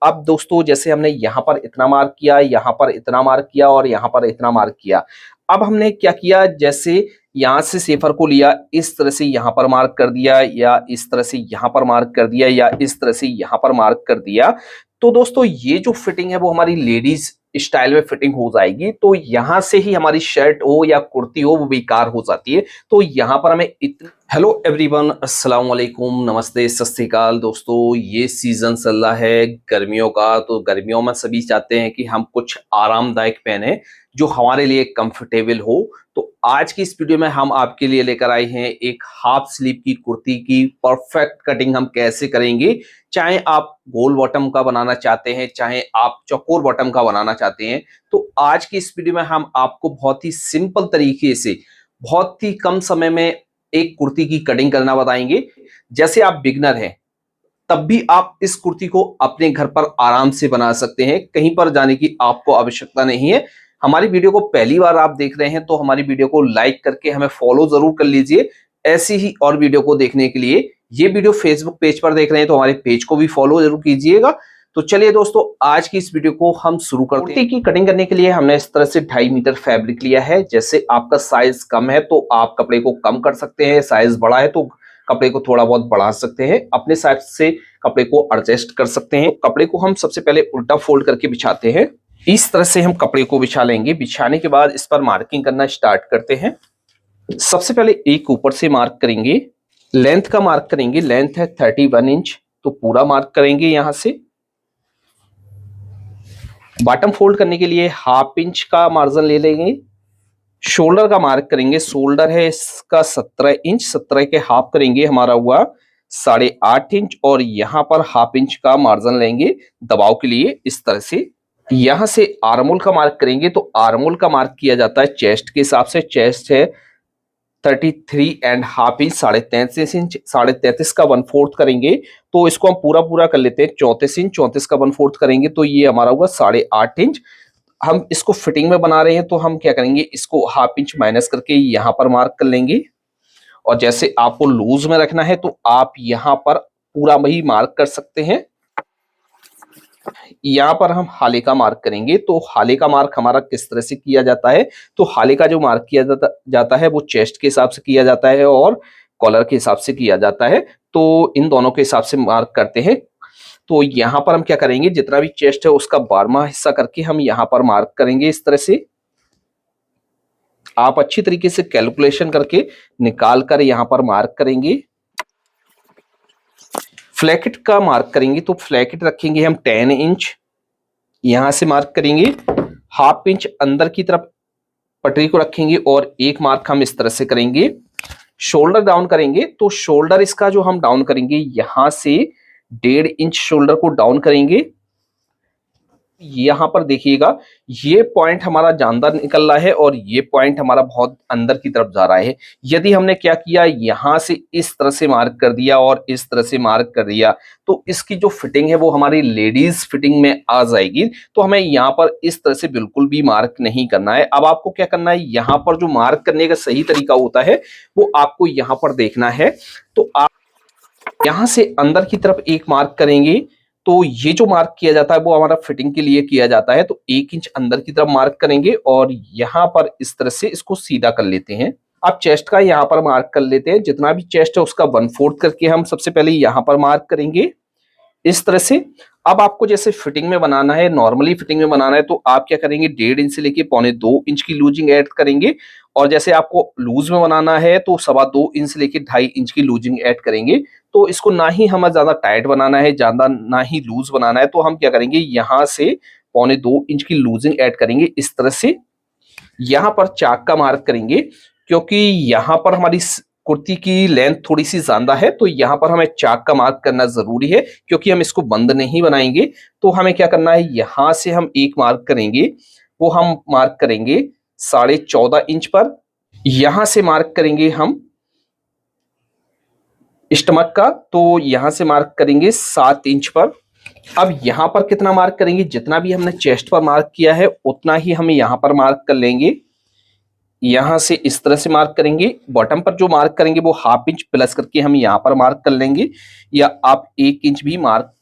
अब दोस्तों जैसे हमने यहाँ पर इतना मार्क किया, यहाँ पर इतना मार्क किया और यहाँ पर इतना मार्क किया। अब हमने क्या किया, जैसे यहाँ से सेफर को लिया, इस तरह से यहाँ पर मार्क कर दिया, या इस तरह से यहाँ पर मार्क कर दिया, या इस तरह से यहाँ पर मार्क कर दिया। तो दोस्तों ये जो फिटिंग है वो हमारी लेडीज स्टाइल में फिटिंग हो जाएगी। तो यहां से ही हमारी शर्ट हो या कुर्ती हो वो बेकार हो जाती है। तो यहां पर हमें हेलो एवरीवन, अस्सलाम वालेकुम, नमस्ते, सत श्री अकाल। दोस्तों ये सीजन चल रहा है गर्मियों का, तो गर्मियों में सभी चाहते हैं कि हम कुछ आरामदायक पहने जो हमारे लिए कंफर्टेबल हो। तो आज की इस वीडियो में हम आपके लिए लेकर आए हैं एक हाफ स्लीव की कुर्ती की परफेक्ट कटिंग हम कैसे करेंगे। चाहे आप गोल बॉटम का बनाना चाहते हैं, चाहे आप चौकोर बॉटम का बनाना चाहते हैं, तो आज की इस वीडियो में हम आपको बहुत ही सिंपल तरीके से बहुत ही कम समय में एक कुर्ती की कटिंग करना बताएंगे। जैसे आप बिगनर हैं तब भी आप इस कुर्ती को अपने घर पर आराम से बना सकते हैं, कहीं पर जाने की आपको आवश्यकता नहीं है। हमारी वीडियो को पहली बार आप देख रहे हैं तो हमारी वीडियो को लाइक करके हमें फॉलो जरूर कर लीजिए ऐसी ही और वीडियो को देखने के लिए। ये वीडियो फेसबुक पेज पर देख रहे हैं तो हमारे पेज को भी फॉलो जरूर कीजिएगा। तो चलिए दोस्तों आज की इस वीडियो को हम शुरू करते हैं। कुर्ती की कटिंग करने के लिए हमने इस तरह से 2.5 मीटर फैब्रिक लिया है। जैसे आपका साइज कम है तो आप कपड़े को कम कर सकते हैं, साइज बड़ा है तो कपड़े को थोड़ा बहुत बढ़ा सकते हैं, अपने साइज से कपड़े को एडजस्ट कर सकते हैं। तो कपड़े को हम सबसे पहले उल्टा फोल्ड करके बिछाते हैं। इस तरह से हम कपड़े को बिछा लेंगे। बिछाने के बाद इस पर मार्किंग करना स्टार्ट करते हैं। सबसे पहले एक ऊपर से मार्क करेंगे, लेंथ का मार्क करेंगे। लेंथ है 31 इंच, तो पूरा मार्क करेंगे। यहां से बॉटम फोल्ड करने के लिए 1/2 इंच का मार्जिन ले लेंगे। शोल्डर का मार्क करेंगे। शोल्डर है इसका 17 इंच, 17 के हाफ करेंगे, हमारा हुआ 8.5 इंच। और यहाँ पर 1/2 इंच का मार्जिन लेंगे दबाव के लिए इस तरह से। यहां से आर्मोल का मार्क करेंगे। तो आर्मोल का मार्क किया जाता है चेस्ट के हिसाब से। चेस्ट है 33.5 इंच, 33.5 इंच। 33.5 का 1/4 करेंगे तो इसको हम पूरा पूरा कर लेते हैं। 34 इंच, 34 का 1/4 करेंगे तो ये हमारा होगा 8.5 इंच। हम इसको फिटिंग में बना रहे हैं तो हम क्या करेंगे, इसको 1/2 इंच माइनस करके यहाँ पर मार्क कर लेंगे। और जैसे आपको लूज में रखना है तो आप यहाँ पर पूरा वही मार्क कर सकते हैं। यहाँ पर हम हाले का मार्क करेंगे। तो हाले का मार्क हमारा किस तरह से किया जाता है, तो हाले का जो मार्क किया जाता है वो चेस्ट के हिसाब से किया जाता है और कॉलर के हिसाब से किया जाता है। तो इन दोनों के हिसाब से मार्क करते हैं। तो यहाँ पर हम क्या करेंगे, जितना भी चेस्ट है उसका 12वां हिस्सा करके हम यहाँ पर मार्क करेंगे इस तरह से। आप अच्छी तरीके से कैलकुलेशन करके निकाल कर यहाँ पर मार्क करेंगे। फ्लैकेट का मार्क करेंगे। तो फ्लैकेट रखेंगे हम 10 इंच, यहां से मार्क करेंगे। 1/2 इंच अंदर की तरफ पटरी को रखेंगे और एक मार्क हम इस तरह से करेंगे। शोल्डर डाउन करेंगे। तो शोल्डर इसका जो हम डाउन करेंगे, यहां से 1.5 इंच शोल्डर को डाउन करेंगे। यहां पर देखिएगा ये पॉइंट हमारा जानदार निकल रहा है और ये पॉइंट हमारा बहुत अंदर की तरफ जा रहा है। यदि हमने क्या किया, यहां से इस तरह से मार्क कर दिया और इस तरह से मार्क कर दिया तो इसकी जो फिटिंग है वो हमारी लेडीज फिटिंग में आ जाएगी। तो हमें यहाँ पर इस तरह से बिल्कुल भी मार्क नहीं करना है। अब आपको क्या करना है, यहाँ पर जो मार्क करने का सही तरीका होता है वो आपको यहाँ पर देखना है। तो आप यहां से अंदर की तरफ एक मार्क करेंगे। तो ये जो मार्क किया जाता है वो हमारा फिटिंग के लिए किया जाता है। तो 1 इंच अंदर की तरफ मार्क करेंगे और यहाँ पर इस तरह से इसको सीधा कर लेते हैं। अब चेस्ट का यहाँ पर मार्क कर लेते हैं। जितना भी चेस्ट है उसका 1/4 करके हम सबसे पहले यहाँ पर मार्क करेंगे इस तरह से। अब आपको जैसे फिटिंग में बनाना है, नॉर्मली फिटिंग में बनाना है, तो आप क्या करेंगे, 1.5 इंच से लेके 1.25 इंच की लूजिंग ऐड करेंगे। और जैसे आपको लूज में बनाना है तो 2.25 इंच से लेके 2.5 इंच की लूजिंग ऐड करेंगे। तो इसको ना ही हमें ज्यादा टाइट बनाना है, ज्यादा ना ही लूज बनाना है। तो हम क्या करेंगे, यहाँ से 1.25 इंच की लूजिंग ऐड करेंगे इस तरह से। यहाँ पर चाक का मार्क करेंगे क्योंकि यहाँ पर हमारी कुर्ती की लेंथ थोड़ी सी ज्यादा है तो यहाँ पर हमें चाक का मार्क करना जरूरी है क्योंकि हम इसको बंद नहीं बनाएंगे। तो हमें क्या करना है, यहाँ से हम एक मार्क करेंगे, वो हम मार्क करेंगे 14.5 इंच पर। यहां से मार्क करेंगे हम स्टमक का, तो यहां से मार्क करेंगे 7 इंच पर। अब यहां पर कितना मार्क करेंगे, जितना भी हमने चेस्ट पर मार्क किया है उतना ही हम यहां पर मार्क कर लेंगे। यहां से इस तरह से मार्क करेंगे। बॉटम पर जो मार्क करेंगे वो 1/2 इंच प्लस करके हम यहां पर मार्क कर लेंगे, या आप 1 इंच भी मार्क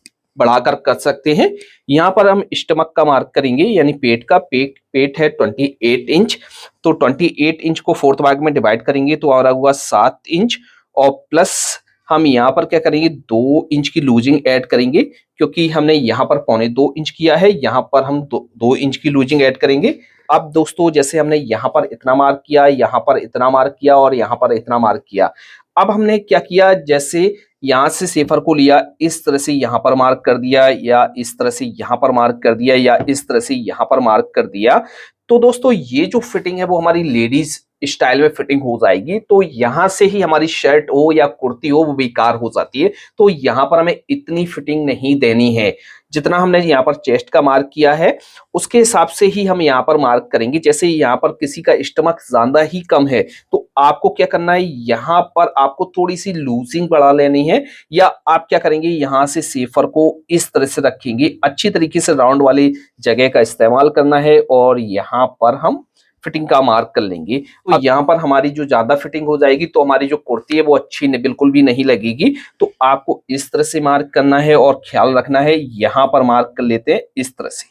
बढ़ाकर कर सकते हैं। यहाँ पर हम स्टमक का मार्क करेंगे, यानी पेट का। पेट है 28 इंच, तो 28 इंच को 4th भाग में डिवाइड करेंगे तो आ रहा हुआ 7 इंच, और प्लस हम यहाँ पर क्या करेंगे 2 इंच की लूजिंग ऐड करेंगे, क्योंकि हमने यहाँ पर 2.25 इंच किया है, यहाँ पर हम 2 इंच की लूजिंग ऐड करेंगे। अब दोस्तों जैसे हमने यहाँ पर इतना मार्क किया, यहाँ पर इतना मार्क किया और यहाँ पर इतना मार्क किया, अब हमने क्या किया, जैसे यहाँ से सेफर को लिया, इस तरह से यहाँ पर मार्क कर दिया, या इस तरह से यहाँ पर मार्क कर दिया, या इस तरह से यहाँ पर मार्क कर दिया, तो दोस्तों ये जो फिटिंग है वो हमारी लेडीज स्टाइल में फिटिंग हो जाएगी। तो यहाँ से ही हमारी शर्ट हो या कुर्ती हो वो बेकार हो जाती है। तो यहाँ पर हमें इतनी फिटिंग नहीं देनी है, जितना हमने यहाँ पर चेस्ट का मार्क किया है उसके हिसाब से ही हम यहाँ पर मार्क करेंगे। जैसे यहाँ पर किसी का स्टमक ज्यादा ही कम है तो आपको क्या करना है, यहाँ पर आपको थोड़ी सी लूजिंग बढ़ा लेनी है, या आप क्या करेंगे यहाँ से सेफर को इस तरह से रखेंगे, अच्छी तरीके से राउंड वाली जगह का इस्तेमाल करना है और यहाँ पर हम फिटिंग का मार्क कर लेंगे। तो यहाँ पर हमारी जो ज्यादा फिटिंग हो जाएगी तो हमारी जो कुर्ती है वो अच्छी बिल्कुल भी नहीं लगेगी। तो आपको इस तरह से मार्क करना है और ख्याल रखना है, यहाँ पर मार्क कर लेते हैं इस तरह से,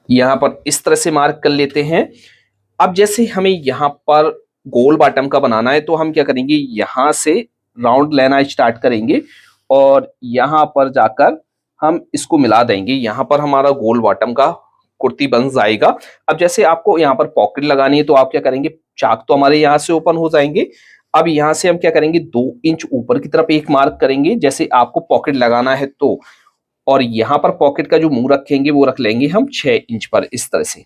यहाँ पर इस तरह से मार्क कर लेते हैं। अब जैसे हमें यहाँ पर गोल बॉटम का बनाना है तो हम क्या करेंगे, यहाँ से राउंड लेना स्टार्ट करेंगे और यहाँ पर जाकर हम इसको मिला देंगे, यहाँ पर हमारा गोल बॉटम का कुर्ती बन जाएगा। अब जैसे आपको यहाँ पर पॉकेट लगानी है तो आप क्या करेंगे, चाक तो हमारे यहाँ से ओपन हो जाएंगे। अब यहाँ से हम क्या करेंगे, 2 इंच ऊपर की तरफ एक मार्क करेंगे जैसे आपको पॉकेट लगाना है तो, और यहाँ पर पॉकेट का जो मुंह रखेंगे वो रख लेंगे हम 6 इंच पर इस तरह से,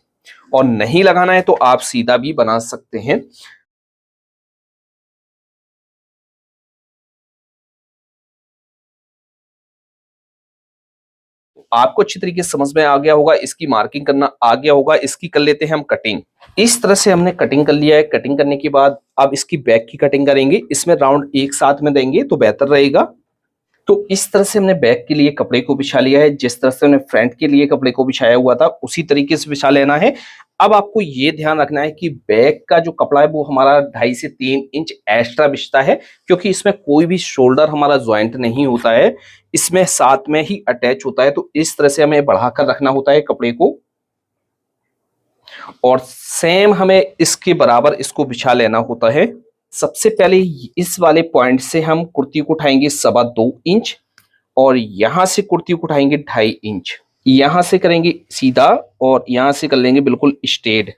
और नहीं लगाना है तो आप सीधा भी बना सकते हैं। आपको अच्छी तरीके से समझ में आ गया होगा, इसकी मार्किंग करना आ गया होगा। इसकी कर लेते हैं हम कटिंग। इस तरह से हमने कटिंग कर लिया है। कटिंग करने के बाद अब इसकी बैक की कटिंग करेंगे, इसमें राउंड एक साथ में देंगे तो बेहतर रहेगा। तो इस तरह से हमने बैक के लिए कपड़े को बिछा लिया है, जिस तरह से हमने फ्रंट के लिए कपड़े को बिछाया हुआ था उसी तरीके से बिछा लेना है। अब आपको ये ध्यान रखना है कि बैक का जो कपड़ा है वो हमारा 2.5 से 3 इंच एक्स्ट्रा बिछता है, क्योंकि इसमें कोई भी शोल्डर हमारा ज्वाइंट नहीं होता है, इसमें साथ में ही अटैच होता है। तो इस तरह से हमें बढ़ाकर रखना होता है कपड़े को, और सेम हमें इसके बराबर इसको बिछा लेना होता है। सबसे पहले इस वाले पॉइंट से हम कुर्ती को उठाएंगे 2.25 इंच, और यहां से कुर्ती को उठाएंगे 2.5 इंच। यहां से करेंगे सीधा और यहां से कर लेंगे बिल्कुल स्ट्रेट।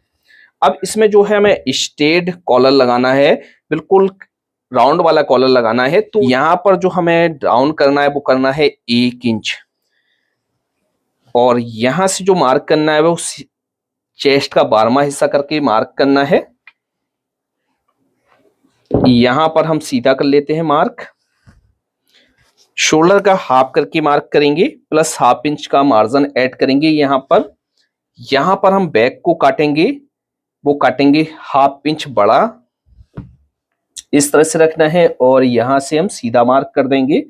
अब इसमें जो है हमें स्ट्रेट कॉलर लगाना है, बिल्कुल राउंड वाला कॉलर लगाना है। तो यहां पर जो हमें डाउन करना है वो करना है 1 इंच, और यहां से जो मार्क करना है वो चेस्ट का 12वां हिस्सा करके मार्क करना है। यहां पर हम सीधा कर लेते हैं मार्क। शोल्डर का हाफ करके मार्क करेंगे, प्लस ½ इंच का मार्जिन ऐड करेंगे। यहां पर हम बैक को काटेंगे, वो काटेंगे ½ इंच बड़ा, इस तरह से रखना है, और यहां से हम सीधा मार्क कर देंगे।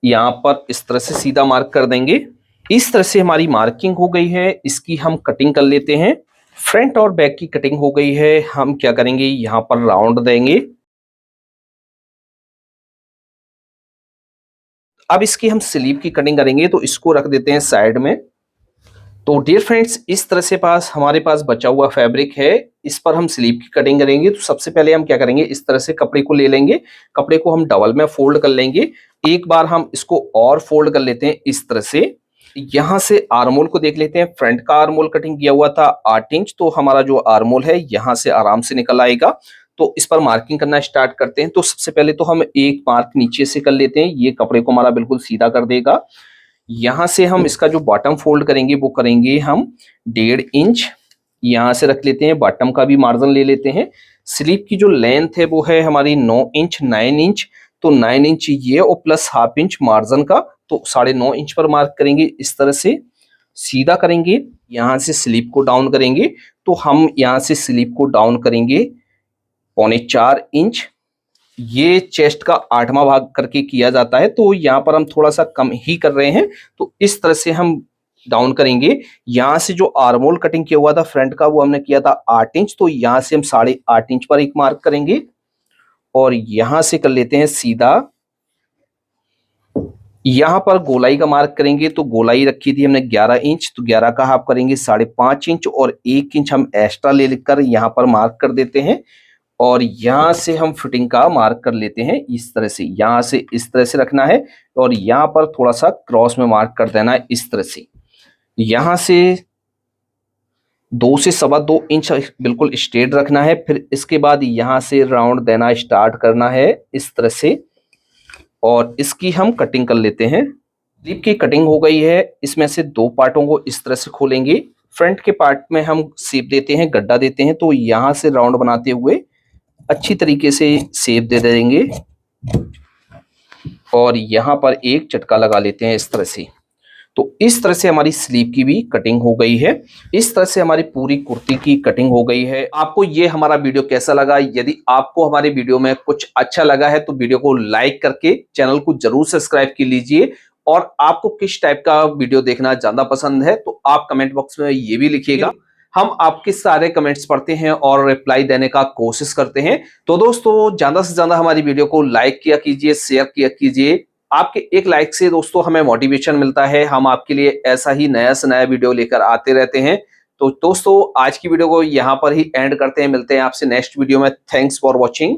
यहां पर इस तरह से सीधा मार्क कर देंगे। इस तरह से हमारी मार्किंग हो गई है। इसकी हम कटिंग कर लेते हैं। फ्रंट और बैक की कटिंग हो गई है। हम क्या करेंगे, यहां पर राउंड देंगे। अब इसकी हम स्लीव की कटिंग करेंगे, तो इसको रख देते हैं साइड में। तो डियर फ्रेंड्स, इस तरह से हमारे पास बचा हुआ फैब्रिक है, इस पर हम स्लीव की कटिंग करेंगे। तो सबसे पहले हम क्या करेंगे, इस तरह से कपड़े को ले लेंगे, कपड़े को हम डबल में फोल्ड कर लेंगे। एक बार हम इसको और फोल्ड कर लेते हैं इस तरह से। यहां से आर्मोल को देख लेते हैं। फ्रंट का आर्मोल कटिंग किया हुआ था 8 इंच, तो हमारा जो आर्मोल है यहां से आराम से निकल आएगा। तो इस पर मार्किंग करना स्टार्ट करते हैं। तो सबसे पहले तो हम एक मार्क नीचे से कर लेते हैं, ये कपड़े को हमारा बिल्कुल सीधा कर देगा। यहां से हम इसका जो बॉटम फोल्ड करेंगे वो करेंगे हम 1.5 इंच, यहां से रख लेते हैं। बॉटम का भी मार्जिन ले लेते हैं। स्लीव की जो लेंथ है वो है हमारी 9 इंच, 9 इंच, तो 9 इंच ये और प्लस ½ इंच मार्जिन का, तो 9.5 इंच पर मार्क करेंगे। इस तरह से सीधा करेंगे, यहां से स्लीव को डाउन करेंगे। तो हम यहां से स्लीव को डाउन करेंगे 3.25 इंच। ये चेस्ट का 8वां भाग करके किया जाता है, तो यहाँ पर हम थोड़ा सा कम ही कर रहे हैं। तो इस तरह से हम डाउन करेंगे। यहाँ से जो आर्मोल कटिंग किया हुआ था फ्रंट का वो हमने किया था 8 इंच, तो यहाँ से हम 8.5 इंच पर एक मार्क करेंगे, और यहां से कर लेते हैं सीधा यहाँ पर गोलाई का मार्क करेंगे तो गोलाई रखी थी हमने 11 इंच, तो 11 का हाफ करेंगे 5.5 इंच और 1 इंच हम एक्स्ट्रा ले लेकर यहाँ पर मार्क कर देते हैं। और यहाँ से हम फिटिंग का मार्क कर लेते हैं इस तरह से, यहाँ से इस तरह से रखना है और यहाँ पर थोड़ा सा क्रॉस में मार्क कर देना है इस तरह से। यहाँ से 2 से 2.25 इंच बिल्कुल स्ट्रेट रखना है। फिर इसके बाद यहाँ से राउंड देना स्टार्ट करना है इस तरह से और इसकी हम कटिंग कर लेते हैं। स्लीव की कटिंग हो गई है। इसमें से 2 पार्टों को इस तरह से खोलेंगे। फ्रंट के पार्ट में हम शेप देते हैं, गड्ढा देते हैं, तो यहाँ से राउंड बनाते हुए अच्छी तरीके से शेप दे देंगे और यहाँ पर एक चटका लगा लेते हैं इस तरह से। तो इस तरह से हमारी स्लीव की भी कटिंग हो गई है। इस तरह से हमारी पूरी कुर्ती की कटिंग हो गई है। आपको ये हमारा वीडियो कैसा लगा? यदि आपको हमारे वीडियो में कुछ अच्छा लगा है तो वीडियो को लाइक करके चैनल को जरूर सब्सक्राइब कर लीजिए। और आपको किस टाइप का वीडियो देखना ज्यादा पसंद है तो आप कमेंट बॉक्स में ये भी लिखिएगा। हम आपके सारे कमेंट्स पढ़ते हैं और रिप्लाई देने का कोशिश करते हैं। तो दोस्तों ज्यादा से ज्यादा हमारी वीडियो को लाइक किया कीजिए, शेयर किया कीजिए। आपके एक लाइक से दोस्तों हमें मोटिवेशन मिलता है, हम आपके लिए ऐसा ही नया से नया वीडियो लेकर आते रहते हैं। तो दोस्तों आज की वीडियो को यहाँ पर ही एंड करते हैं, मिलते हैं आपसे नेक्स्ट वीडियो में। Thanks for watching.